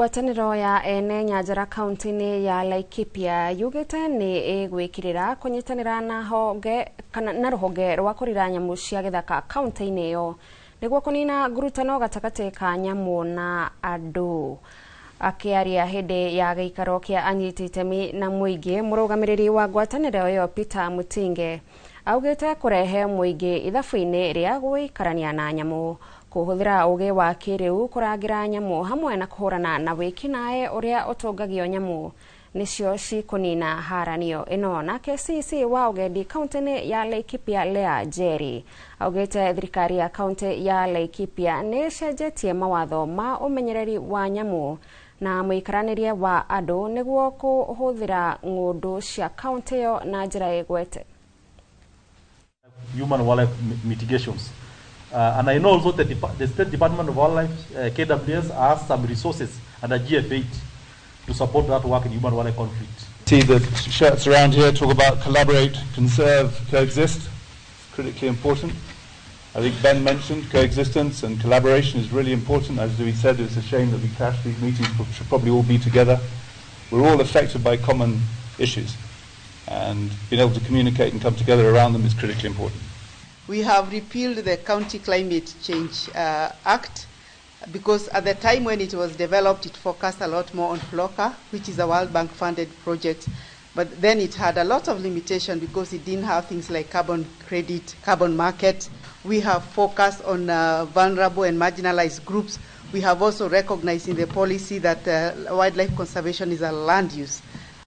ngwatanĩro ya ene nyanjara kaunti-inĩ ya Laikipia yugĩte nĩ ĩgwĩkĩrĩra kũnyitanĩra na rũhonge rwa kũrira nyamũ cia gĩthaka kaunti-inĩ ĩyo nĩguo kũnina ngurutano gatagatĩ ka nyamũ na andũ. Akĩaria hĩndĩ ya gĩikaro kĩa anyiti itemi na mũingĩ, mũrũgamĩrĩri wa ngwatanĩro ĩyo Peter Mutinge augĩte kũrehe mũingĩ ithabu-inĩ rĩa gũikarania na nyamũ, kũhũthĩra ũgĩ wa kĩrĩu kũrangĩra nyamũ hamwe na kũhũrana na wĩkinaĩ ũrĩa ũtũngagio nyamũ nĩcio cikũnina haranio ĩno. Nake CC wa ũgendi kaunti-inĩ ya Laikipia Lea Jerry augĩte thirikari ya kaunti ya Laikipia nĩ ĩcenjetie mawatho ma ũmenyereri wa nyamũ na mũikaranĩrie wa andũ nĩguo kũhũthĩra ng'ũndũ cia kaunti ĩyo na njĩra ĩgwete. Human wildlife mitigations. And I know also that the State Department of Wildlife, KWS, has some resources under GF8 to support that work in human wildlife conflict. See the shirts around here talk about collaborate, conserve, coexist. It's critically important. I think Ben mentioned coexistence and collaboration is really important. As we said, it's a shame that we clashed. These meetings should probably all be together. We're all affected by common issues, and being able to communicate and come together around them is critically important. We have repealed the County Climate Change Act because at the time when it was developed, it focused a lot more on FLOCA, which is a World Bank funded project. But then it had a lot of limitation because it didn't have things like carbon credit, carbon market. We have focused on vulnerable and marginalized groups. We have also recognized in the policy that wildlife conservation is a land use.